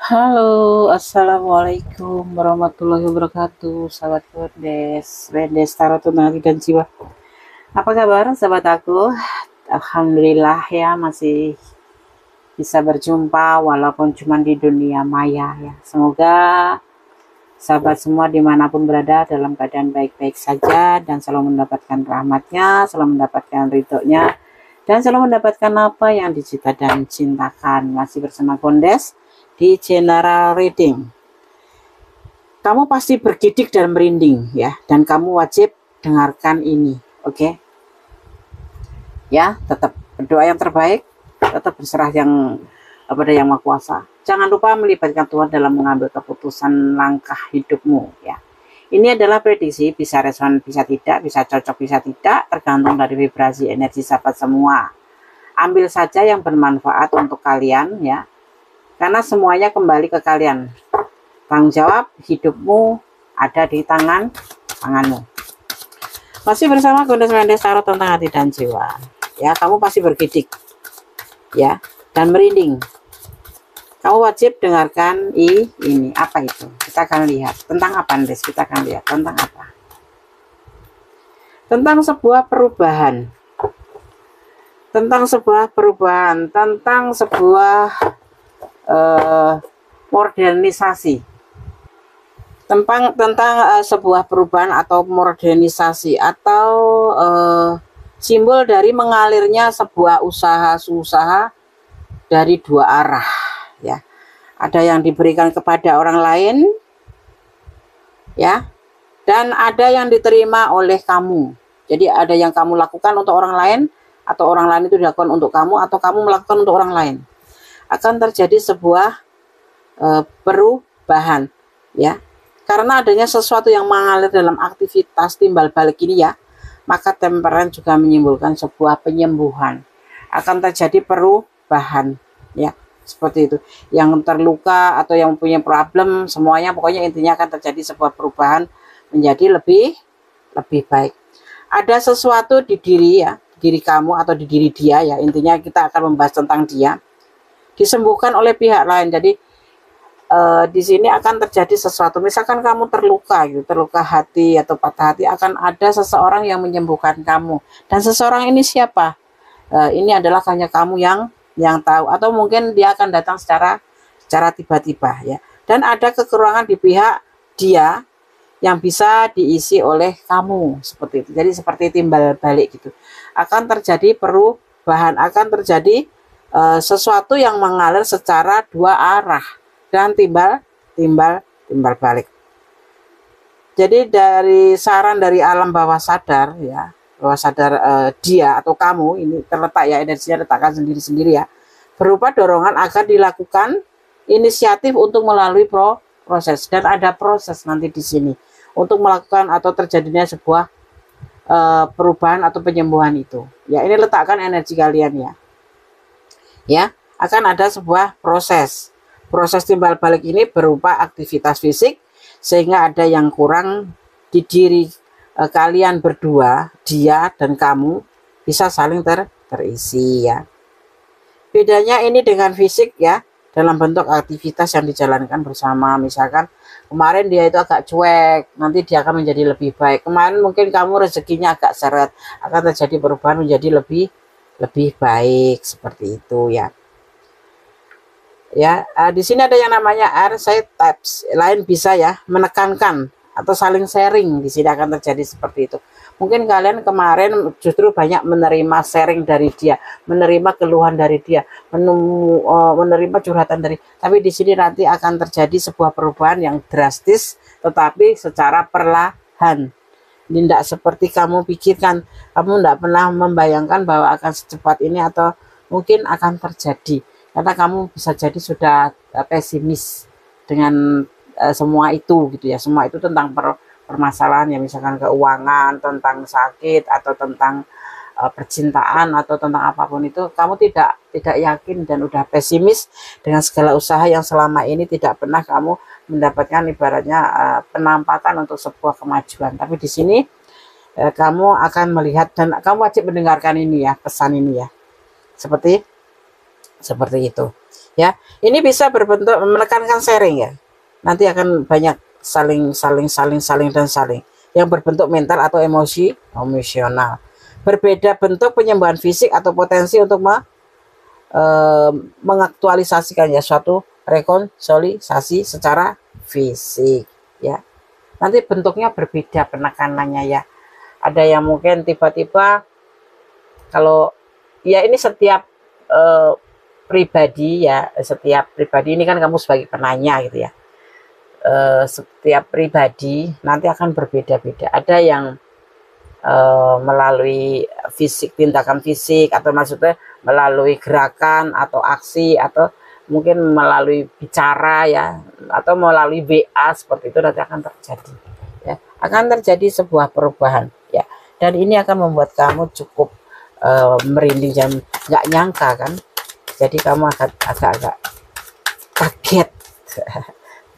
Halo, assalamualaikum warahmatullahi wabarakatuh, sahabat Wendes, Wendes Tarot Tunangan dan Jiwa. Apa kabar, sahabat aku? Alhamdulillah ya, masih bisa berjumpa walaupun cuma di dunia maya ya. Semoga sahabat semua dimanapun berada dalam keadaan baik-baik saja dan selalu mendapatkan rahmatnya, selalu mendapatkan ridhonya, dan selalu mendapatkan apa yang dicita dan cintakan. Masih bersama Gondes di General Reading. Kamu pasti bergidik dan merinding ya, dan kamu wajib dengarkan ini, oke? Ya, tetap berdoa yang terbaik, tetap berserah yang kepada Yang Maha Kuasa. Jangan lupa melibatkan Tuhan dalam mengambil keputusan langkah hidupmu ya. Ini adalah prediksi, bisa reson, bisa tidak, bisa cocok, bisa tidak, tergantung dari vibrasi energi sahabat semua. Ambil saja yang bermanfaat untuk kalian ya, karena semuanya kembali ke kalian. Tanggung jawab hidupmu ada di tanganmu. Masih bersama Gondes Wendes Tarot tentang hati dan jiwa. Ya, kamu pasti bergidik ya dan merinding. Kamu wajib dengarkan ini. Apa itu? Kita akan lihat tentang apa, Des? Kita akan lihat tentang apa? Tentang sebuah perubahan. Tentang sebuah perubahan, tentang sebuah modernisasi. Tentang sebuah perubahan atau modernisasi atau simbol dari mengalirnya sebuah usaha dari dua arah ya. Ada yang diberikan kepada orang lain ya, dan ada yang diterima oleh kamu. Jadi ada yang kamu lakukan untuk orang lain, atau orang lain itu dilakukan untuk kamu, atau kamu melakukan untuk orang lain. Akan terjadi sebuah perubahan ya, karena adanya sesuatu yang mengalir dalam aktivitas timbal balik ini ya, maka temperan juga menyimbolkan sebuah penyembuhan. Akan terjadi perubahan ya, seperti itu. Yang terluka atau yang punya problem, semuanya pokoknya intinya akan terjadi sebuah perubahan menjadi lebih baik. Ada sesuatu di diri ya, diri kamu atau di diri dia ya, intinya kita akan membahas tentang dia, disembuhkan oleh pihak lain. Jadi di sini akan terjadi sesuatu, misalkan kamu terluka gitu, terluka hati atau patah hati, akan ada seseorang yang menyembuhkan kamu. Dan seseorang ini siapa? Ini adalah hanya kamu yang tahu, atau mungkin dia akan datang secara tiba-tiba ya. Dan ada kekurangan di pihak dia yang bisa diisi oleh kamu, seperti itu. Jadi seperti timbal balik gitu. Akan terjadi perubahan, akan terjadi sesuatu yang mengalir secara dua arah dan timbal balik. Jadi dari saran dari alam bawah sadar ya, bawah sadar dia atau kamu ini terletak ya, energinya letakkan sendiri-sendiri ya, berupa dorongan agar dilakukan inisiatif untuk melalui proses, dan ada proses nanti di sini untuk melakukan atau terjadinya sebuah perubahan atau penyembuhan itu ya. Ini letakkan energi kalian ya, akan ada sebuah proses timbal balik ini berupa aktivitas fisik, sehingga ada yang kurang di diri kalian berdua, dia dan kamu, bisa saling terisi ya. Bedanya ini dengan fisik ya, dalam bentuk aktivitas yang dijalankan bersama. Misalkan kemarin dia itu agak cuek, nanti dia akan menjadi lebih baik. Kemarin mungkin kamu rezekinya agak seret, akan terjadi perubahan menjadi lebih baik, seperti itu ya. Ya, di sini ada yang namanya air side taps, lain bisa ya menekankan atau saling sharing. Di sini akan terjadi seperti itu. Mungkin kalian kemarin justru banyak menerima sharing dari dia, menerima keluhan dari dia, menerima curhatan dari. Tapi di sini nanti akan terjadi sebuah perubahan yang drastis, tetapi secara perlahan. Ini tidak seperti kamu pikirkan. Kamu tidak pernah membayangkan bahwa akan secepat ini, atau mungkin akan terjadi. Karena kamu bisa jadi sudah pesimis dengan semua itu gitu ya. Semua itu tentang permasalahan ya, misalkan keuangan, tentang sakit, atau tentang percintaan, atau tentang apapun itu, kamu tidak yakin dan udah pesimis dengan segala usaha yang selama ini tidak pernah kamu mendapatkan ibaratnya penampakan untuk sebuah kemajuan. Tapi di sini kamu akan melihat, dan kamu wajib mendengarkan ini ya, pesan ini ya. Seperti itu ya. Ini bisa berbentuk menekankan sharing ya. Nanti akan banyak saling dan saling yang berbentuk mental atau emosional. Berbeda bentuk penyembuhan fisik atau potensi untuk mengaktualisasikan ya suatu rekonsolidasi secara fisik ya. Nanti bentuknya berbeda penekanannya ya. Ada yang mungkin tiba-tiba kalau ya ini setiap pribadi ya, setiap pribadi ini kan kamu sebagai penanya gitu ya. Setiap pribadi nanti akan berbeda-beda. Ada yang melalui fisik, tindakan fisik, atau maksudnya melalui gerakan atau aksi, atau mungkin melalui bicara ya, atau melalui WA, seperti itu nanti akan terjadi ya, akan terjadi sebuah perubahan ya. Dan ini akan membuat kamu cukup merinding dan nggak nyangka kan, jadi kamu agak-agak kaget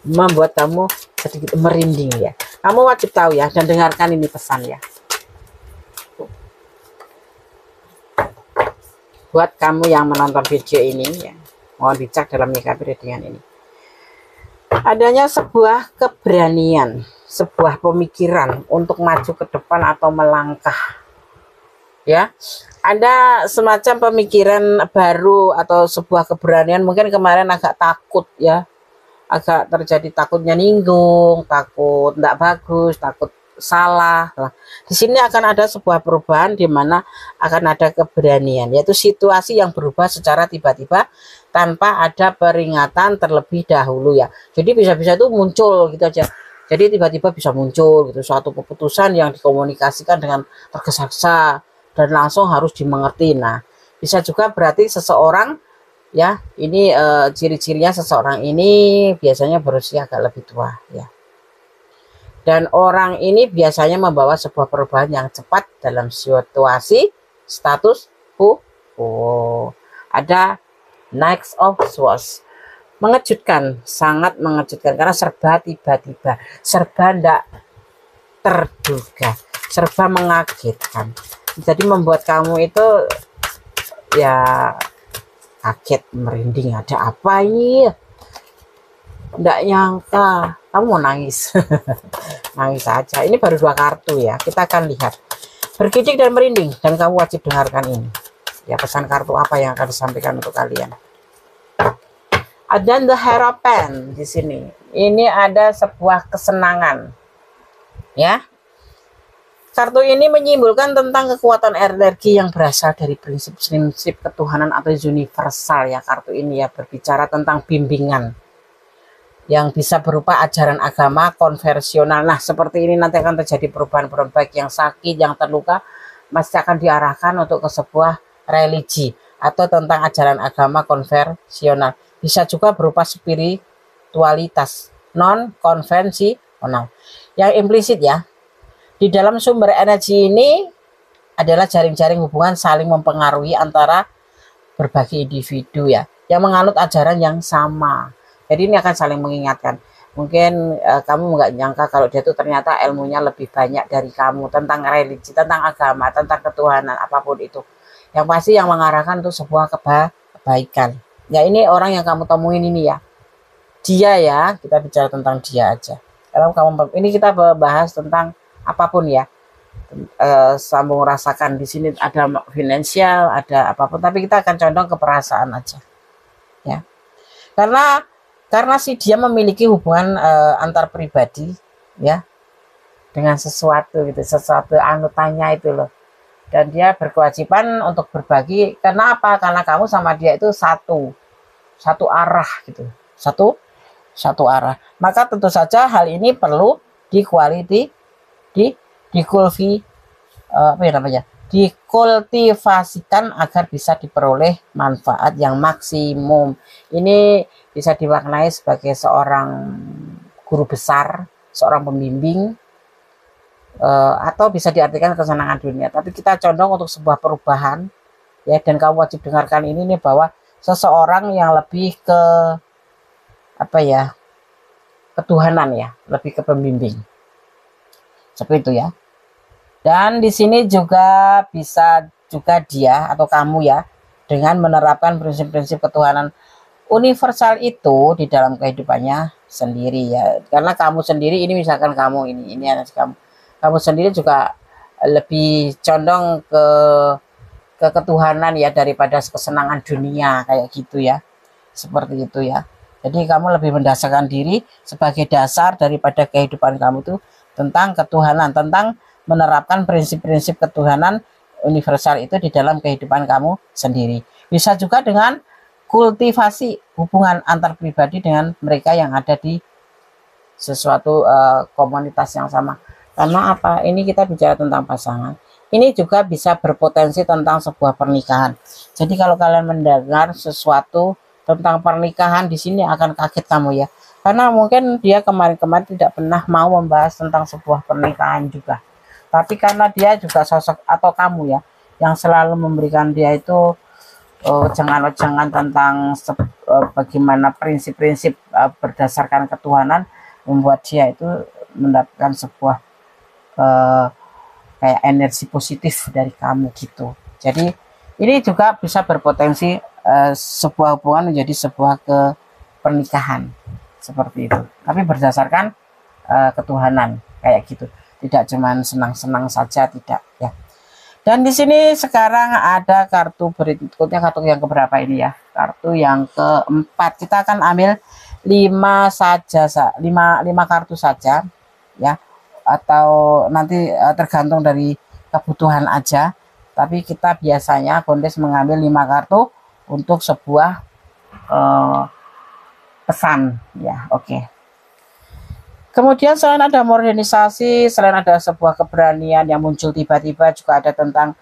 membuat kamu sedikit merinding ya. Kamu wajib tahu ya, dan dengarkan ini pesan ya. Buat kamu yang menonton video ini ya, mohon bijak dalam menyikapi readingan ini. Adanya sebuah keberanian, sebuah pemikiran untuk maju ke depan atau melangkah ya. Ada semacam pemikiran baru atau sebuah keberanian. Mungkin kemarin agak takut ya, agak terjadi takutnya ninggung, takut tidak bagus, takut salah. Nah, di sini akan ada sebuah perubahan di mana akan ada keberanian, yaitu situasi yang berubah secara tiba-tiba tanpa ada peringatan terlebih dahulu ya. Jadi bisa-bisa itu muncul gitu aja. Jadi tiba-tiba bisa muncul gitu suatu keputusan yang dikomunikasikan dengan tergesa-gesa dan langsung harus dimengerti. Nah, bisa juga berarti seseorang ya, ini ciri-cirinya seseorang ini biasanya berusia agak lebih tua ya. Dan orang ini biasanya membawa sebuah perubahan yang cepat dalam situasi status quo. Ada Knight of Swords. Mengejutkan, sangat mengejutkan karena serba tiba-tiba, serba tidak terduga, serba mengagetkan. Jadi membuat kamu itu ya kaget, merinding, ada apa ini? Tidak nyangka. Kamu mau nangis. Nangis saja. Ini baru 2 kartu ya, kita akan lihat. Bergidik dan merinding, dan kamu wajib dengarkan ini ya, pesan kartu apa yang akan disampaikan untuk kalian. Ada The Hierophant di sini. Ini ada sebuah kesenangan ya. Kartu ini menyimbolkan tentang kekuatan energi yang berasal dari prinsip-prinsip ketuhanan atau universal ya. Kartu ini ya berbicara tentang bimbingan yang bisa berupa ajaran agama konvensional. Nah, seperti ini nanti akan terjadi perubahan-perubahan, baik yang sakit, yang terluka, masih akan diarahkan untuk ke sebuah religi atau tentang ajaran agama konvensional. Bisa juga berupa spiritualitas non konvensional. Yang implisit ya, di dalam sumber energi ini adalah jaring-jaring hubungan saling mempengaruhi antara berbagai individu ya, yang menganut ajaran yang sama. Jadi ini akan saling mengingatkan. Mungkin kamu nggak nyangka kalau dia tuh ternyata ilmunya lebih banyak dari kamu tentang religi, tentang agama, tentang ketuhanan, apapun itu. Yang pasti yang mengarahkan tuh sebuah kebaikan. Ya ini orang yang kamu temuin ini ya. Dia ya, kita bicara tentang dia aja. Kalau kamu ini kita bahas tentang apapun ya. Sambung rasakan, di sini ada finansial, ada apapun, tapi kita akan condong ke perasaan aja. Ya. Karena si dia memiliki hubungan antar pribadi ya dengan sesuatu gitu, sesuatu anutannya itu loh, dan dia berkewajiban untuk berbagi. Kenapa? Karena kamu sama dia itu satu arah gitu, satu arah. Maka tentu saja hal ini perlu dikultivasikan agar bisa diperoleh manfaat yang maksimum. Ini bisa dimaknai sebagai seorang guru besar, seorang pembimbing, atau bisa diartikan kesenangan dunia. Tapi kita condong untuk sebuah perubahan ya, dan kamu wajib dengarkan ini nih, bahwa seseorang yang lebih ke apa ya, ketuhanan ya, lebih ke pembimbing. Seperti itu ya. Dan di sini juga bisa juga dia atau kamu ya, dengan menerapkan prinsip-prinsip ketuhanan universal itu di dalam kehidupannya sendiri ya, karena kamu sendiri ini, misalkan kamu ini anak kamu sendiri juga lebih condong ke ketuhanan ya daripada kesenangan dunia kayak gitu ya, seperti itu ya. Jadi kamu lebih mendasarkan diri sebagai dasar daripada kehidupan kamu itu tentang ketuhanan, tentang menerapkan prinsip-prinsip ketuhanan universal itu di dalam kehidupan kamu sendiri. Bisa juga dengan kultivasi hubungan antar pribadi dengan mereka yang ada di sesuatu komunitas yang sama. Karena apa? Ini kita bicara tentang pasangan. Ini juga bisa berpotensi tentang sebuah pernikahan. Jadi kalau kalian mendengar sesuatu tentang pernikahan di sini akan kaget kamu ya. Karena mungkin dia kemarin-kemarin tidak pernah mau membahas tentang sebuah pernikahan juga. Tapi karena dia juga sosok, atau kamu ya, yang selalu memberikan dia itu jangan tentang bagaimana prinsip-prinsip berdasarkan ketuhanan, membuat dia itu mendapatkan sebuah kayak energi positif dari kamu gitu. Jadi ini juga bisa berpotensi sebuah hubungan menjadi sebuah pernikahan seperti itu, tapi berdasarkan ketuhanan kayak gitu, tidak cuman senang-senang saja, tidak ya. Dan di sini sekarang ada kartu berikutnya, kartu yang keberapa ini ya, kartu yang keempat. Kita akan ambil 5 saja, 5 kartu saja ya, atau nanti tergantung dari kebutuhan aja, tapi kita biasanya Gondes mengambil 5 kartu untuk sebuah pesan ya. Oke. Kemudian selain ada modernisasi, selain ada sebuah keberanian yang muncul tiba-tiba, juga ada tentang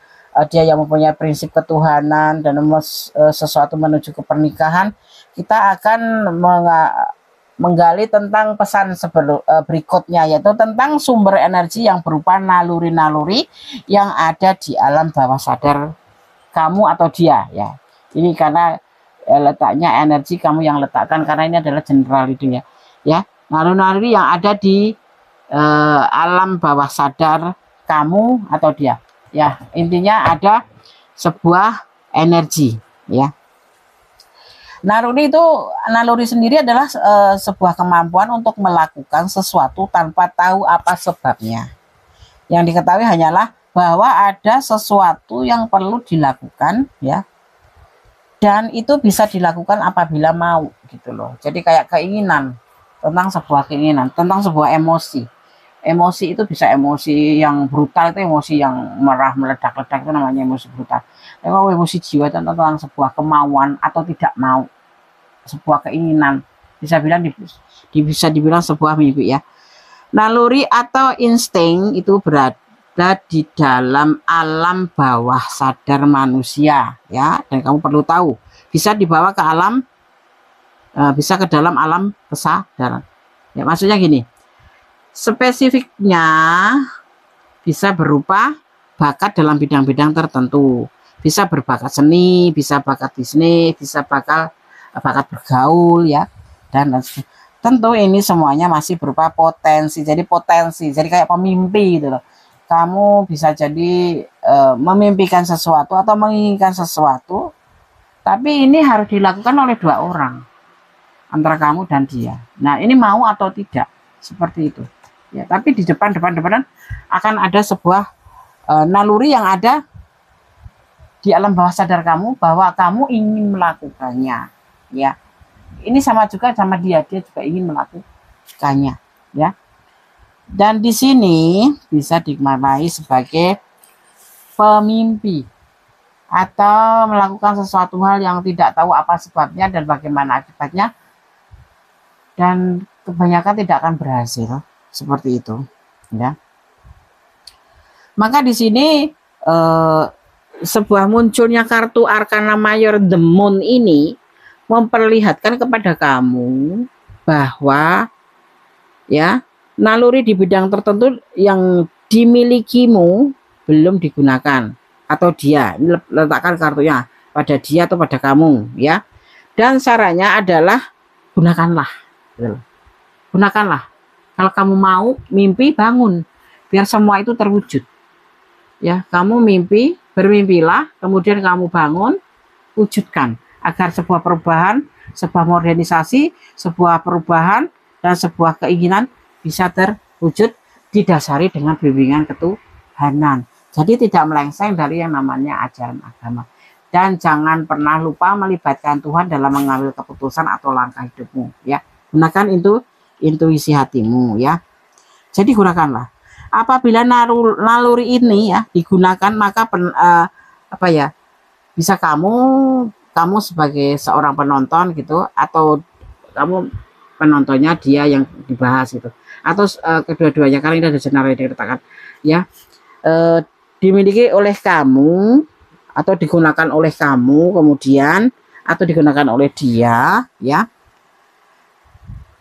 dia yang mempunyai prinsip ketuhanan dan sesuatu menuju ke pernikahan. Kita akan menggali tentang pesan berikutnya, yaitu tentang sumber energi yang berupa naluri-naluri yang ada di alam bawah sadar kamu atau dia ya. Ini karena letaknya energi kamu yang letakkan, karena ini adalah general itu ya. Ya, naluri-naluri yang ada di alam bawah sadar kamu atau dia. Ya, intinya ada sebuah energi ya. Naluri sendiri adalah sebuah kemampuan untuk melakukan sesuatu tanpa tahu apa sebabnya. Yang diketahui hanyalah bahwa ada sesuatu yang perlu dilakukan ya. Dan itu bisa dilakukan apabila mau gitu loh. Jadi kayak keinginan, tentang sebuah keinginan, tentang sebuah emosi. Emosi itu bisa emosi yang brutal, itu emosi yang merah meledak-ledak, itu namanya emosi brutal. Kalau emosi jiwa itu tentang sebuah kemauan atau tidak mau, sebuah keinginan, bisa dibilang sebuah mimpi ya. Naluri atau insting itu berada di dalam alam bawah sadar manusia ya, dan kamu perlu tahu bisa dibawa ke alam, bisa ke dalam alam kesadaran ya. Maksudnya gini, spesifiknya bisa berupa bakat dalam bidang-bidang tertentu, bisa berbakat seni, bisa bakat bisnis, bisa bakat bergaul ya, dan tentu ini semuanya masih berupa potensi. Jadi kayak pemimpi gitu loh. Kamu bisa jadi memimpikan sesuatu atau menginginkan sesuatu, tapi ini harus dilakukan oleh 2 orang antara kamu dan dia. Nah, ini mau atau tidak, seperti itu ya. Tapi di depan akan ada sebuah naluri yang ada di alam bawah sadar kamu, bahwa kamu ingin melakukannya ya. Ini sama juga sama dia juga ingin melakukannya ya. Dan di sini bisa dimaknai sebagai pemimpi atau melakukan sesuatu hal yang tidak tahu apa sebabnya dan bagaimana akibatnya, dan kebanyakan tidak akan berhasil, seperti itu ya. Maka di sini sebuah munculnya kartu Arkana Mayor The Moon ini memperlihatkan kepada kamu bahwa ya, naluri di bidang tertentu yang dimilikimu belum digunakan, atau dia, ini letakkan kartunya pada dia atau pada kamu ya. Dan sarannya adalah gunakanlah. Kalau kamu mau mimpi, bangun biar semua itu terwujud ya. Kamu bermimpilah, kemudian kamu bangun, wujudkan agar sebuah perubahan, sebuah modernisasi, sebuah perubahan, dan sebuah keinginan bisa terwujud didasari dengan bimbingan ketuhanan. Jadi tidak melenceng dari yang namanya ajaran agama. Dan jangan pernah lupa melibatkan Tuhan dalam mengambil keputusan atau langkah hidupmu, ya. Gunakan intuisi hatimu, ya. Jadi gunakanlah. Apabila naluri ini ya digunakan, maka bisa kamu sebagai seorang penonton gitu, atau kamu penontonnya dia yang dibahas gitu, atau kedua-duanya, karena ini ada skenario yang dikatakan ya, dimiliki oleh kamu atau digunakan oleh kamu kemudian, atau digunakan oleh dia, ya,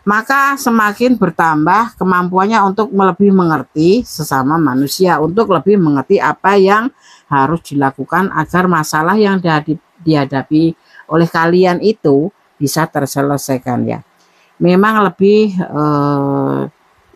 maka semakin bertambah kemampuannya untuk lebih mengerti sesama manusia, untuk lebih mengerti apa yang harus dilakukan agar masalah yang dihadapi oleh kalian itu bisa terselesaikan, ya. Memang lebih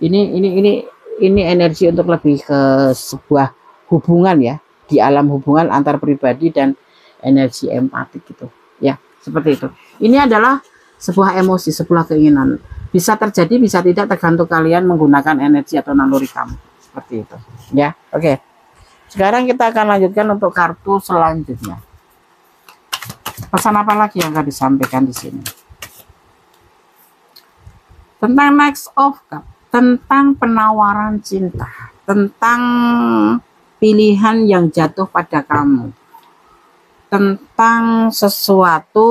ini energi untuk lebih ke sebuah hubungan, ya, di alam hubungan antar pribadi dan energi empatik gitu, ya, seperti itu. Ini adalah sebuah emosi, sebuah keinginan. Bisa terjadi, bisa tidak, tergantung kalian menggunakan energi atau naluri kamu. Seperti itu, ya. Oke. Sekarang kita akan lanjutkan untuk kartu selanjutnya. Pesan apa lagi yang akan disampaikan di sini? Tentang Knight of Cups, tentang penawaran cinta, tentang pilihan yang jatuh pada kamu, tentang sesuatu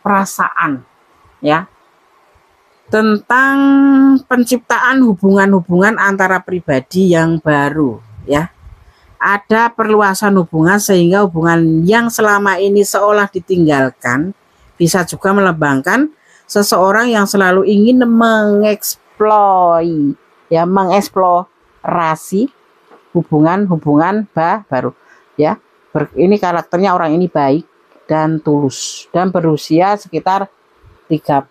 perasaan, ya, tentang penciptaan hubungan-hubungan antara pribadi yang baru, ya. Ada perluasan hubungan sehingga hubungan yang selama ini seolah ditinggalkan bisa juga melambangkan seseorang yang selalu ingin mengeksplorasi hubungan-hubungan baru, ya. Ini karakternya, orang ini baik dan tulus dan berusia sekitar 30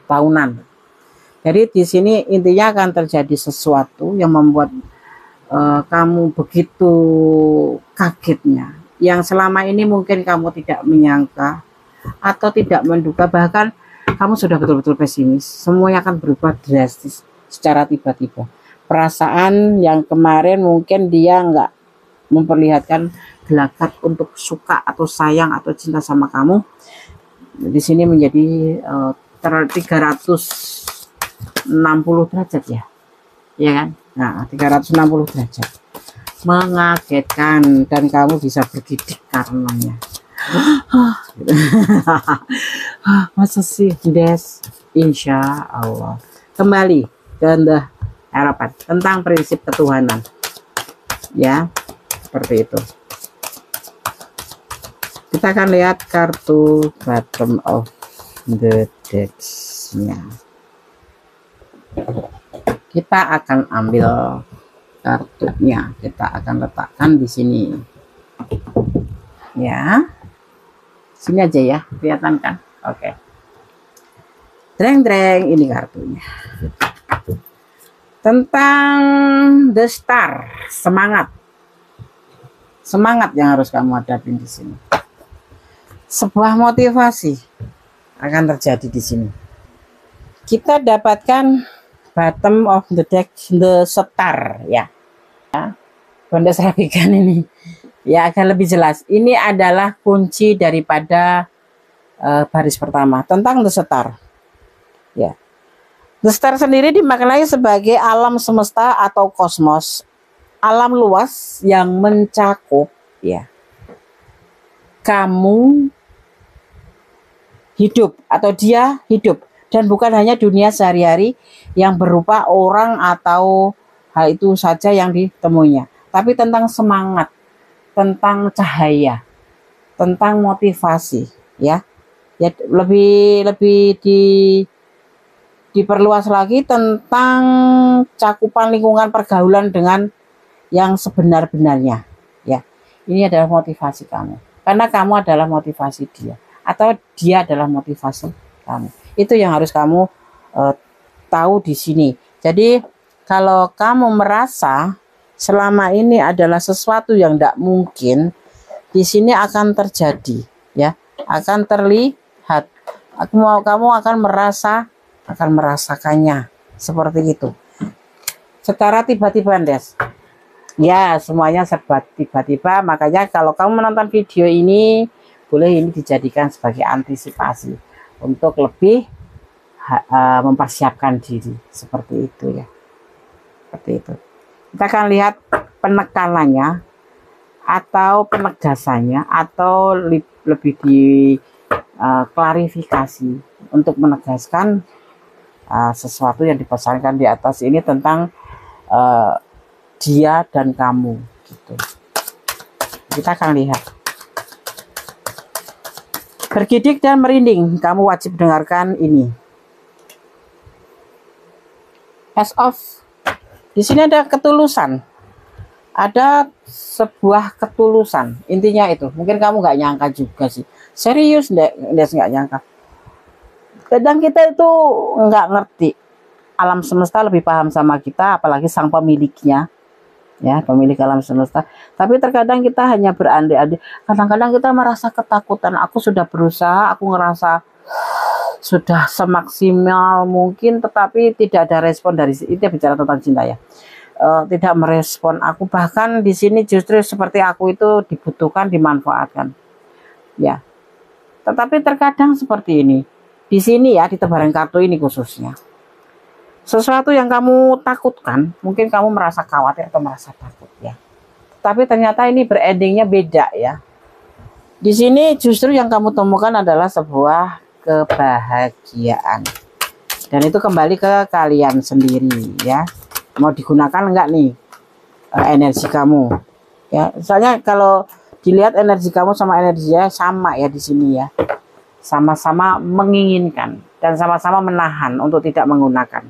tahunan. Jadi di sini intinya akan terjadi sesuatu yang membuat kamu begitu kagetnya, yang selama ini mungkin kamu tidak menyangka atau tidak menduga, bahkan kamu sudah betul-betul pesimis. Semuanya akan berubah drastis secara tiba-tiba. Perasaan yang kemarin mungkin dia nggak memperlihatkan gelagat untuk suka atau sayang atau cinta sama kamu, di sini menjadi 360 derajat, ya, ya kan? Nah, 360 derajat mengagetkan, dan kamu bisa bergidik karenanya. Masa sih, Des? Insya Allah. Kembali ke harapan tentang prinsip ketuhanan, ya, seperti itu. Kita akan lihat kartu bottom of the deck-nya. Kita akan ambil kartunya, kita akan letakkan di sini, ya. Sini aja ya, kelihatan kan? Oke. Dreng-dreng, ini kartunya. Tentang The Star, semangat. Semangat yang harus kamu hadapin di sini. Sebuah motivasi akan terjadi di sini. Kita dapatkan bottom of the deck, The Star, ya. Bunda serapikan ini, ya, akan lebih jelas. Ini adalah kunci daripada baris pertama tentang The Star, ya. The Star sendiri dimaknai sebagai alam semesta atau kosmos, alam luas yang mencakup, ya, kamu hidup atau dia hidup, dan bukan hanya dunia sehari-hari yang berupa orang atau hal itu saja yang ditemuinya, tapi tentang semangat, tentang cahaya, tentang motivasi, ya. Ya, lebih diperluas lagi tentang cakupan lingkungan pergaulan dengan yang sebenar-benarnya, ya. Ini adalah motivasi kamu, karena kamu adalah motivasi dia, atau dia adalah motivasi kamu. Itu yang harus kamu tahu di sini. Jadi kalau kamu merasa selama ini adalah sesuatu yang tidak mungkin, di sini akan terjadi, ya, akan terlihat Kamu akan merasakannya seperti itu. Secara tiba-tiba, Des. Ya, semuanya serba tiba-tiba. Makanya kalau kamu menonton video ini, boleh ini dijadikan sebagai antisipasi untuk lebih mempersiapkan diri seperti itu ya. Seperti itu. Kita akan lihat penekanannya atau penegasannya atau lebih di klarifikasi untuk menegaskan sesuatu yang dipesankan di atas ini tentang dia dan kamu gitu. Kita akan lihat. Bergidik dan merinding, kamu wajib dengarkan ini. As of, di sini ada ketulusan, ada sebuah ketulusan, intinya itu. Mungkin kamu nggak nyangka juga sih, serius nggak nyangka. Kadang kita itu nggak ngerti, alam semesta lebih paham sama kita, apalagi sang pemiliknya, ya, pemilik alam semesta. Tapi terkadang kita hanya berandai-andai. Kadang-kadang kita merasa ketakutan. Aku sudah berusaha, aku ngerasa sudah semaksimal mungkin, tetapi tidak ada respon dari itu. Bicara tentang cinta ya, tidak merespon aku. Bahkan di sini justru seperti aku itu dibutuhkan, dimanfaatkan, ya. Tetapi terkadang seperti ini. Di sini ya, di tebaran kartu ini khususnya, sesuatu yang kamu takutkan, mungkin kamu merasa khawatir atau merasa takut ya. Tapi ternyata ini berendingnya beda ya. Di sini justru yang kamu temukan adalah sebuah kebahagiaan. Dan itu kembali ke kalian sendiri ya. Mau digunakan enggak nih energi kamu? Ya, soalnya kalau dilihat energi kamu sama energinya sama ya di sini ya. Sama-sama menginginkan dan sama-sama menahan untuk tidak menggunakan.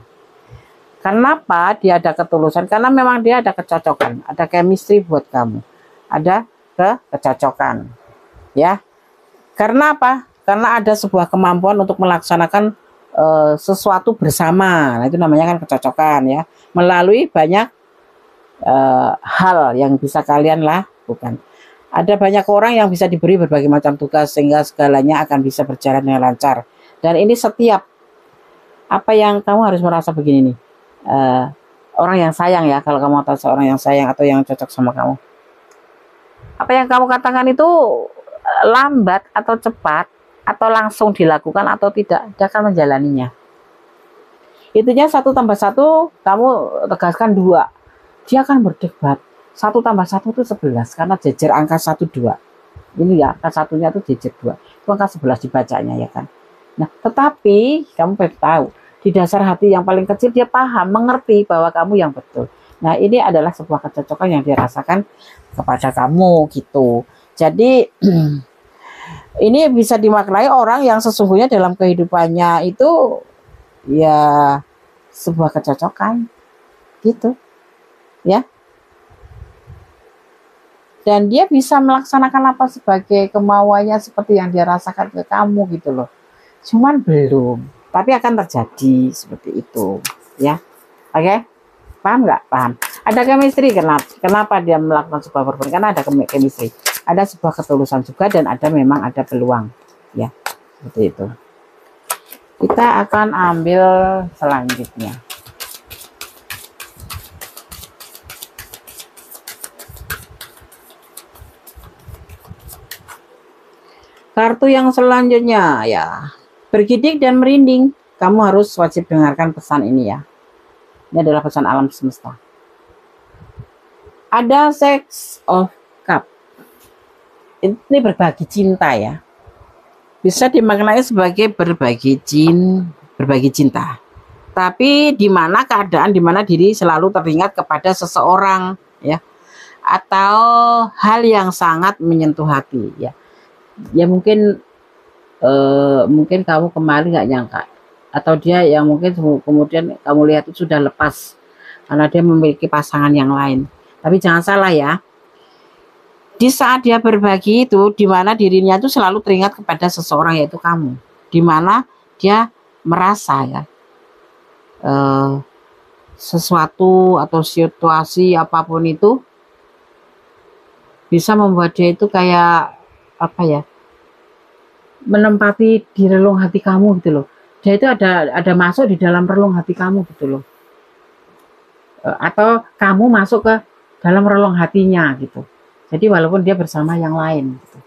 Kenapa dia ada ketulusan? Karena memang dia ada kecocokan, ada chemistry buat kamu, ada kecocokan, ya. Karena apa? Karena ada sebuah kemampuan untuk melaksanakan sesuatu bersama. Nah, itu namanya kan kecocokan ya. Melalui banyak hal yang bisa kalian lakukan. Ada banyak orang yang bisa diberi berbagai macam tugas sehingga segalanya akan bisa berjalan dengan lancar. Dan ini setiap apa yang kamu harus merasa begini nih. Orang yang sayang ya, kalau kamu tahu seorang yang sayang atau yang cocok sama kamu, apa yang kamu katakan itu lambat atau cepat atau langsung dilakukan atau tidak, dia akan menjalaninya. Itunya 1 tambah 1 kamu tegaskan 2, dia akan berdebat. 1 tambah 1 itu 11 karena jejer angka 1 2. Ini ya, angka satunya itu jejer 2, itu angka 11 dibacanya ya kan. Nah, tetapi kamu perlu tahu di dasar hati yang paling kecil dia paham, mengerti bahwa kamu yang betul. Nah, ini adalah sebuah kecocokan yang dia rasakan kepada kamu gitu. Jadi ini bisa dimaknai orang yang sesungguhnya dalam kehidupannya itu ya sebuah kecocokan gitu ya. Dan dia bisa melaksanakan apa sebagai kemauannya seperti yang dia rasakan ke kamu gitu loh. Cuman belum, tapi akan terjadi seperti itu ya. Oke, paham nggak? Paham. Ada chemistry. Kenapa dia melakukan sebuah perbuatan? Karena ada chemistry, ada sebuah ketulusan juga, dan memang ada peluang ya, seperti itu. Kita akan ambil selanjutnya. Kartu yang selanjutnya ya, bergidik dan merinding. Kamu harus wajib dengarkan pesan ini ya. Ini adalah pesan alam semesta. Ada Six of Cup. Ini berbagi cinta ya. Bisa dimaknai sebagai berbagi cinta. Tapi di mana keadaan di mana diri selalu teringat kepada seseorang ya, atau hal yang sangat menyentuh hati ya. Ya mungkin kamu kemarin nggak nyangka, atau dia yang mungkin kemudian kamu lihat itu sudah lepas karena dia memiliki pasangan yang lain. Tapi jangan salah ya, di saat dia berbagi itu, di mana dirinya itu selalu teringat kepada seseorang, yaitu kamu, di mana dia merasa ya sesuatu atau situasi apapun itu bisa membuat dia itu kayak apa ya, menempati di relung hati kamu gitu loh. Dia itu ada masuk di dalam relung hati kamu gitu loh. Atau kamu masuk ke dalam relung hatinya gitu. Jadi walaupun dia bersama yang lain gitu,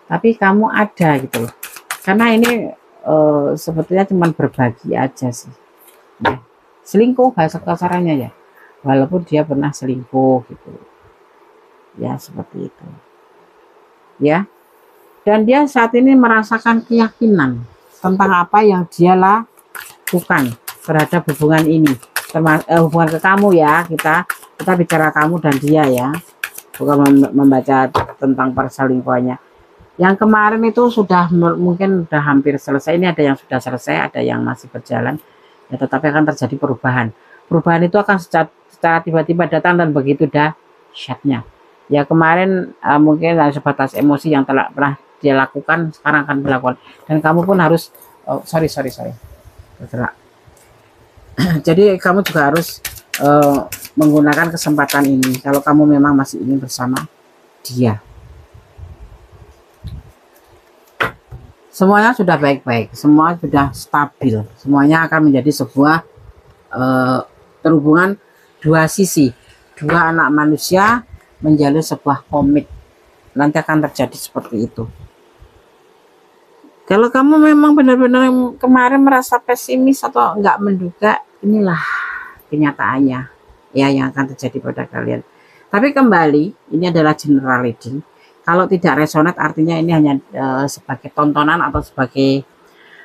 tapi kamu ada gitu loh. Karena ini sebetulnya cuma berbagi aja sih. Ya. Selingkuh bahasa kasarannya ya. Walaupun dia pernah selingkuh gitu. Ya seperti itu. Ya. Dan dia saat ini merasakan keyakinan tentang apa yang dia lakukan terhadap hubungan ini, hubungan ke kamu ya. Kita bicara kamu dan dia ya, bukan membaca tentang perselingkuhannya. Yang kemarin itu sudah mungkin sudah hampir selesai. Ini ada yang sudah selesai, ada yang masih berjalan. Ya, tetapi akan terjadi perubahan. Perubahan itu akan secara tiba-tiba datang dan begitu dahsyatnya. Ya kemarin mungkin sebatas emosi yang telah pernah dia lakukan, sekarang akan dilakukan. Dan kamu pun harus sorry. Jadi kamu juga harus menggunakan kesempatan ini kalau kamu memang masih ingin bersama dia. Semuanya sudah baik-baik, semua sudah stabil, semuanya akan menjadi sebuah terhubungan dua sisi, dua anak manusia menjalin sebuah komit. Nanti akan terjadi seperti itu. Kalau kamu memang benar-benar kemarin merasa pesimis atau enggak menduga, inilah kenyataannya ya yang akan terjadi pada kalian. Tapi kembali, ini adalah general reading. Kalau tidak resonate artinya ini hanya sebagai tontonan atau sebagai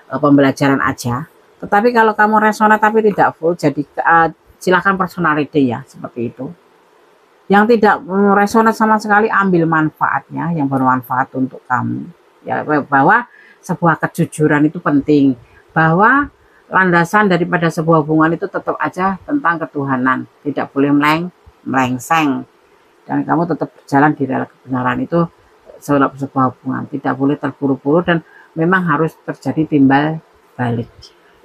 pembelajaran aja. Tetapi kalau kamu resonate tapi tidak full, jadi silakan personal reading ya, seperti itu. Yang tidak resonate sama sekali, ambil manfaatnya yang bermanfaat untuk kamu. Ya, bahwa sebuah kejujuran itu penting, bahwa landasan daripada sebuah hubungan itu tetap aja tentang ketuhanan, tidak boleh melengseng, dan kamu tetap berjalan di dalam kebenaran itu. Sebuah hubungan tidak boleh terburu-buru dan memang harus terjadi timbal balik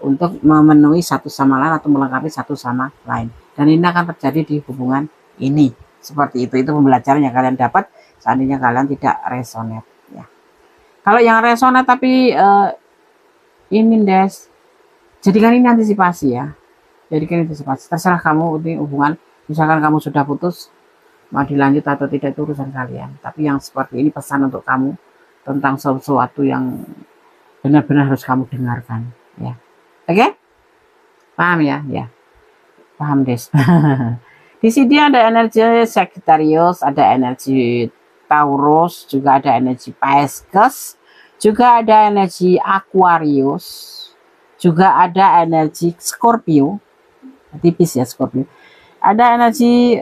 untuk memenuhi satu sama lain atau melengkapi satu sama lain, dan ini akan terjadi di hubungan ini. Seperti itu pembelajaran yang kalian dapat seandainya kalian tidak resonate ya. Kalau yang resonate tapi ini Des, jadikan ini antisipasi ya, jadikan antisipasi. Terserah kamu, ini hubungan misalkan kamu sudah putus, mau dilanjut atau tidak itu urusan kalian. Tapi yang seperti ini pesan untuk kamu tentang sesuatu yang benar-benar harus kamu dengarkan ya. Oke? Paham ya? Ya. Paham Des. Di sini ada energi Sagittarius, ada energi Taurus, juga ada energi Pisces, juga ada energi Aquarius, juga ada energi Scorpio, tipis ya Scorpio. Ada energi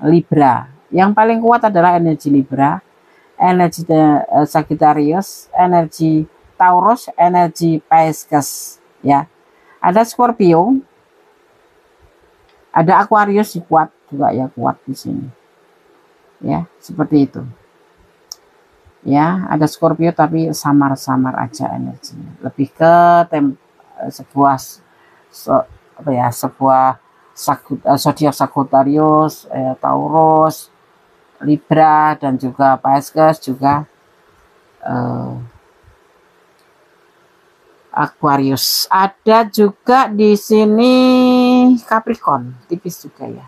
Libra. Yang paling kuat adalah energi Libra, energi Sagittarius, energi Taurus, energi Pisces ya. Ada Scorpio, ada Aquarius kuat juga ya, kuat di sini. Ya, seperti itu. Ya, ada Scorpio tapi samar-samar aja energinya. Lebih ke sebuah zodiak Sagittarius, Taurus, Libra dan juga Pisces, juga Aquarius. Ada juga di sini Capricorn, tipis juga ya.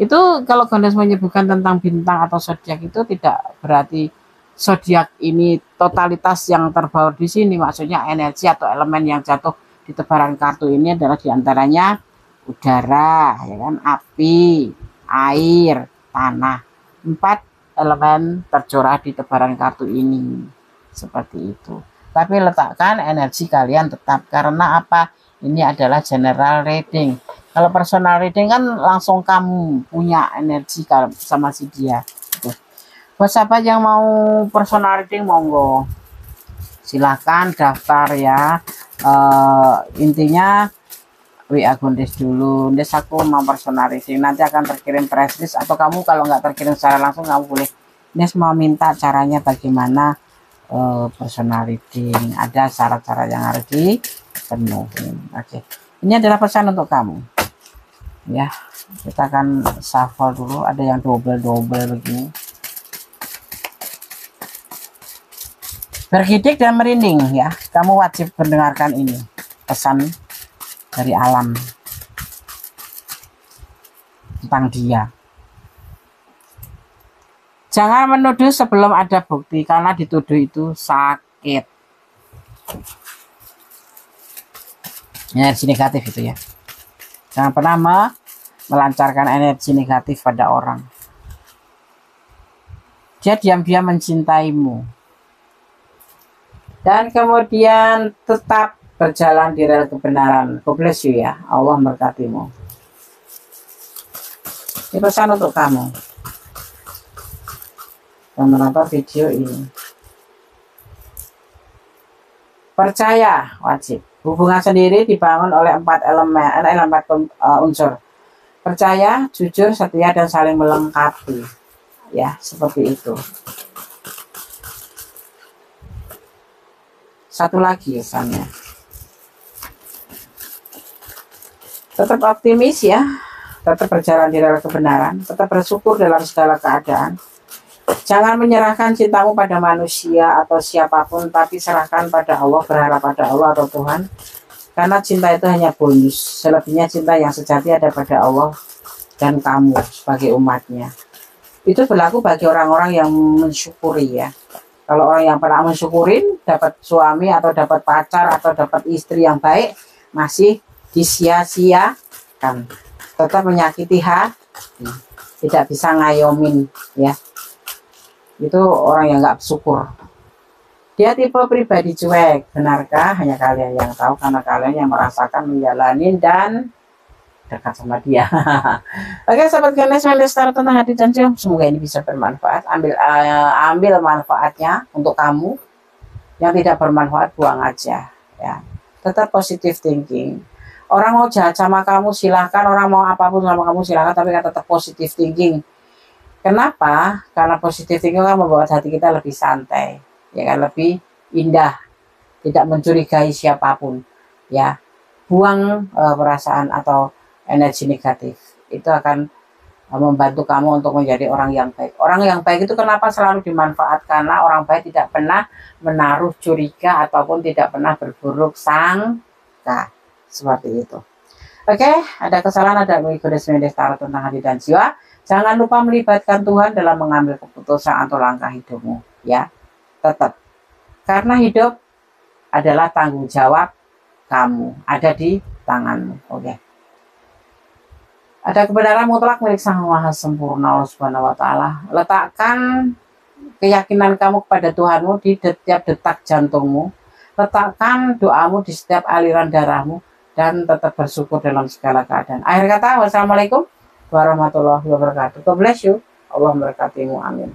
Itu kalau Gondes menyebutkan tentang bintang atau zodiak itu tidak berarti zodiak ini totalitas yang terbaur di sini. Maksudnya energi atau elemen yang jatuh di tebaran kartu ini adalah diantaranya udara, ya kan, api, air, tanah. 4 elemen tercurah di tebaran kartu ini. Seperti itu. Tapi letakkan energi kalian tetap, karena apa? Ini adalah general reading. Kalau personal reading kan langsung kamu punya energi sama si dia. Buat siapa yang mau personal reading, monggo silahkan daftar ya. Intinya WA Gondes dulu, Des aku mau personal reading, nanti akan terkirim press list, atau kamu kalau nggak terkirim secara langsung kamu boleh, Des mau minta caranya bagaimana personal reading, ada syarat-syarat yang harus dipenuhi. Oke. Ini adalah pesan untuk kamu ya. Kita akan shuffle dulu, ada yang double begini. Bergidik dan merinding ya. Kamu wajib mendengarkan ini. Pesan dari alam tentang dia. Jangan menuduh sebelum ada bukti, karena dituduh itu sakit. Energi negatif itu ya. Jangan pernah melancarkan energi negatif pada orang. Dia diam-diam mencintaimu. Dan kemudian tetap berjalan di rel kebenaran. God bless you ya. Allah memberkatimu. Ini pesan untuk kamu yang menonton video ini. Percaya wajib. Hubungan sendiri dibangun oleh 4 elemen, 4 unsur. Percaya, jujur, setia, dan saling melengkapi. Ya, seperti itu. Satu lagi pesannya. Tetap optimis ya. Tetap berjalan di rel kebenaran. Tetap bersyukur dalam segala keadaan. Jangan menyerahkan cintamu pada manusia atau siapapun, tapi serahkan pada Allah, berharap pada Allah atau Tuhan. Karena cinta itu hanya bonus. Selebihnya cinta yang sejati ada pada Allah dan kamu sebagai umatnya. Itu berlaku bagi orang-orang yang mensyukuri ya. Kalau orang yang pernah mensyukurin, dapat suami atau dapat pacar atau dapat istri yang baik, masih disia-siakan. Tetap menyakiti hati. Tidak bisa ngayomin ya. Itu orang yang nggak bersyukur. Dia tipe pribadi cuek. Benarkah? Hanya kalian yang tahu, karena kalian yang merasakan, menjalani, dan dekat sama dia. Oke sahabat Ganes Star tentang hati dan jiwa, semoga ini bisa bermanfaat. Ambil manfaatnya untuk kamu. Yang tidak bermanfaat buang aja ya. Tetap positive thinking. Orang mau jahat sama kamu silahkan, orang mau apapun sama kamu silahkan, tapi kan tetap positive thinking. Kenapa? Karena positif thinking kan membuat hati kita lebih santai, ya kan, lebih indah, tidak mencurigai siapapun, ya. Buang perasaan atau energi negatif, itu akan membantu kamu untuk menjadi orang yang baik. Orang yang baik itu kenapa selalu dimanfaatkan? Karena orang baik tidak pernah menaruh curiga ataupun tidak pernah berburuk sangka, seperti itu. Oke, ada kesalahan, ada mengikuti tentang hati dan jiwa. Jangan lupa melibatkan Tuhan dalam mengambil keputusan atau langkah hidupmu, ya. Tetap. Karena hidup adalah tanggung jawab kamu, ada di tanganmu. Oke. Ada kebenaran mutlak milik Sang Maha Sempurna Allah Subhanahu wa taala. Letakkan keyakinan kamu kepada Tuhanmu di setiap detak jantungmu. Letakkan doamu di setiap aliran darahmu dan tetap bersyukur dalam segala keadaan. Akhir kata, wassalamualaikum warahmatullahi wabarakatuh. God bless you. Allah memberkatimu. Amin.